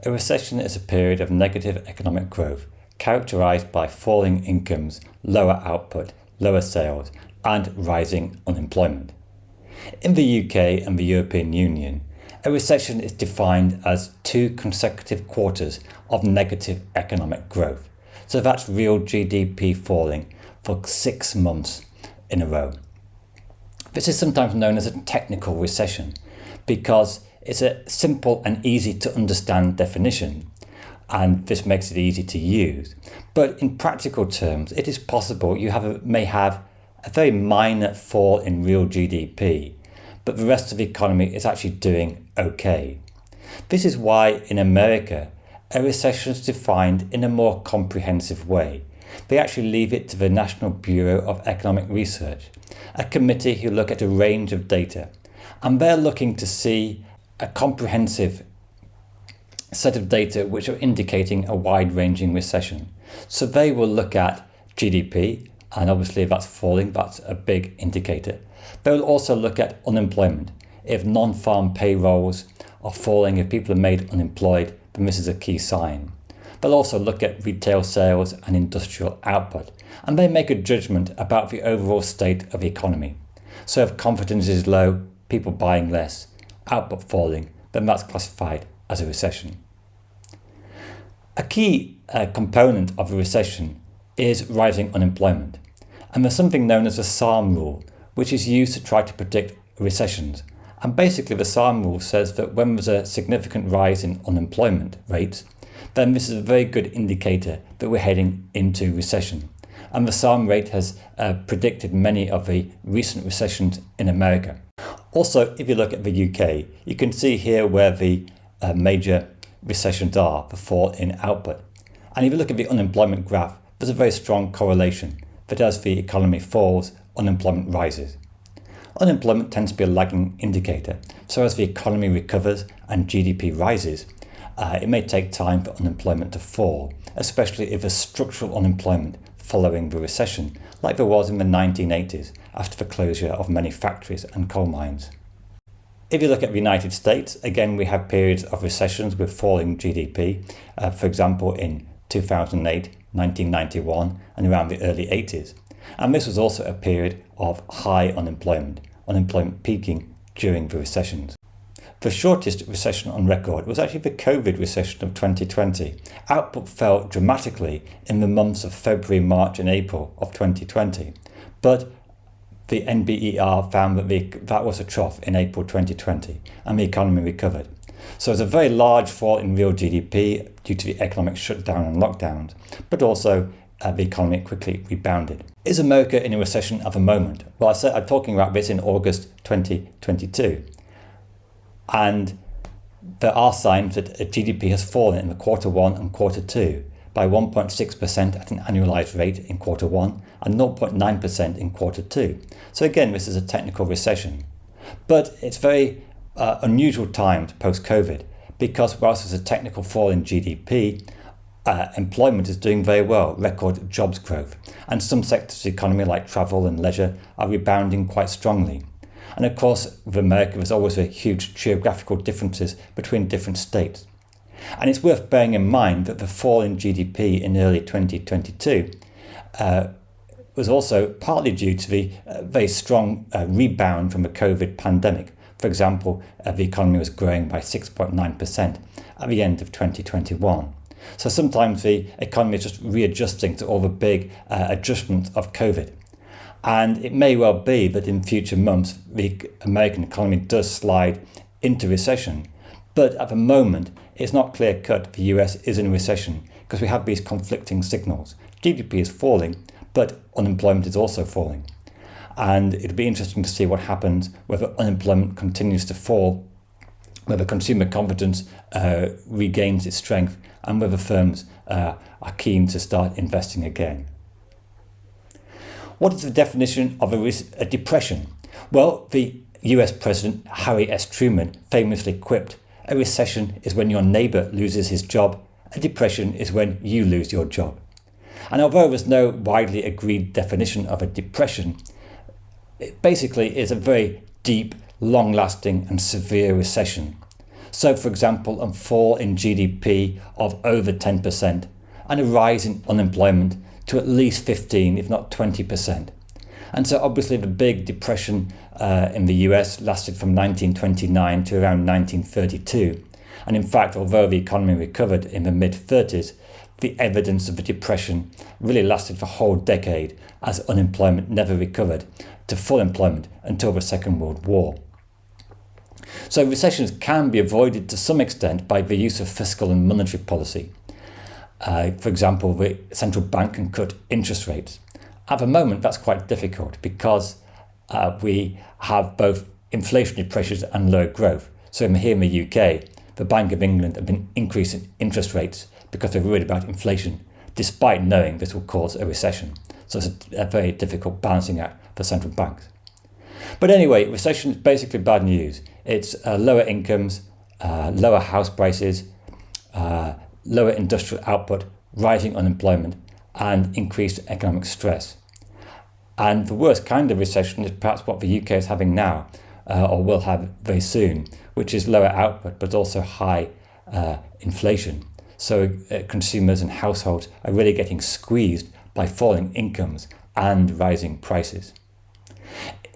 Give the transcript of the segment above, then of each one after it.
A recession is a period of negative economic growth characterized by falling incomes, lower output, lower sales, and rising unemployment. In the UK and the European Union, a recession is defined as 2 consecutive quarters of negative economic growth. So that's real GDP falling for 6 months in a row. This is sometimes known as a technical recession because it's a simple and easy to understand definition, and this makes it easy to use. But in practical terms, it is possible you may have a very minor fall in real GDP, but the rest of the economy is actually doing okay. This is why in America, a recession is defined in a more comprehensive way. They actually leave it to the National Bureau of Economic Research, a committee who look at a range of data, and they're looking to see a comprehensive set of data which are indicating a wide-ranging recession. So they will look at GDP, and obviously if that's falling, that's a big indicator. They'll also look at unemployment. If non-farm payrolls are falling, if people are made unemployed, then this is a key sign. They'll also look at retail sales and industrial output, and they make a judgment about the overall state of the economy. So if confidence is low, people buying less, output falling, then that's classified as a recession. A key component of a recession is rising unemployment. And there's something known as the SARM rule, which is used to try to predict recessions. And basically the SARM rule says that when there's a significant rise in unemployment rates, then this is a very good indicator that we're heading into recession. And the SARM rate has predicted many of the recent recessions in America. Also, if you look at the UK, you can see here where the major recessions are, the fall in output. And if you look at the unemployment graph, there's a very strong correlation that as the economy falls, unemployment rises. Unemployment tends to be a lagging indicator, so as the economy recovers and GDP rises, it may take time for unemployment to fall, especially if there's structural unemployment following the recession, like there was in the 1980s after the closure of many factories and coal mines. If you look at the United States, again we have periods of recessions with falling GDP, for example in 2008, 1991 and around the early 80s. And this was also a period of high unemployment peaking during the recessions. The shortest recession on record was actually the COVID recession of 2020. Output fell dramatically in the months of February, March and April of 2020. But the NBER found that that was a trough in April 2020 and the economy recovered. So there's a very large fall in real GDP due to the economic shutdown and lockdowns, but also the economy quickly rebounded. Is America in a recession at the moment? Well, I'm talking about this in August 2022. And there are signs that GDP has fallen in the Q1 and Q2 by 1.6% at an annualized rate in Q1 and 0.9% in Q2. So again, this is a technical recession. But it's very unusual times post-COVID because whilst there's a technical fall in GDP, employment is doing very well, record jobs growth. And some sectors of the economy like travel and leisure are rebounding quite strongly. And of course, with America, there's always a huge geographical differences between different states. And it's worth bearing in mind that the fall in GDP in early 2022 was also partly due to the very strong rebound from the COVID pandemic. For example, the economy was growing by 6.9% at the end of 2021. So sometimes the economy is just readjusting to all the big adjustments of COVID. And it may well be that in future months, the American economy does slide into recession. But at the moment, it's not clear cut the US is in a recession because we have these conflicting signals. GDP is falling, but unemployment is also falling. And it'll be interesting to see what happens, whether unemployment continues to fall, whether consumer confidence regains its strength, and whether firms are keen to start investing again. What is the definition of a depression? Well, the US President Harry S. Truman famously quipped, "A recession is when your neighbour loses his job. A depression is when you lose your job." And although there's no widely agreed definition of a depression, it basically is a very deep, long-lasting and severe recession. So for example, a fall in GDP of over 10% and a rise in unemployment to at least 15, if not 20%. And so obviously the big depression in the US lasted from 1929 to around 1932. And in fact, although the economy recovered in the mid-30s, the evidence of the depression really lasted for a whole decade as unemployment never recovered to full employment until the Second World War. So recessions can be avoided to some extent by the use of fiscal and monetary policy. For example, the central bank can cut interest rates. At the moment, that's quite difficult because we have both inflationary pressures and low growth. So here in the UK, the Bank of England have been increasing interest rates because they're worried about inflation, despite knowing this will cause a recession. So it's a very difficult balancing act for central banks. But anyway, recession is basically bad news. It's lower incomes, lower house prices, lower industrial output, rising unemployment, and increased economic stress. And the worst kind of recession is perhaps what the UK is having now, or will have very soon, which is lower output but also high inflation. So consumers and households are really getting squeezed by falling incomes and rising prices.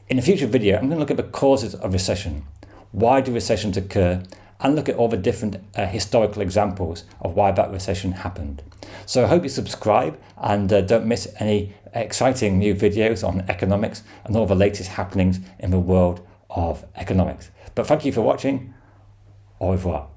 In a future video, I'm going to look at the causes of recession. Why do recessions occur? And look at all the different historical examples of why that recession happened. So I hope you subscribe and don't miss any exciting new videos on economics and all the latest happenings in the world of economics. But thank you for watching. Au revoir.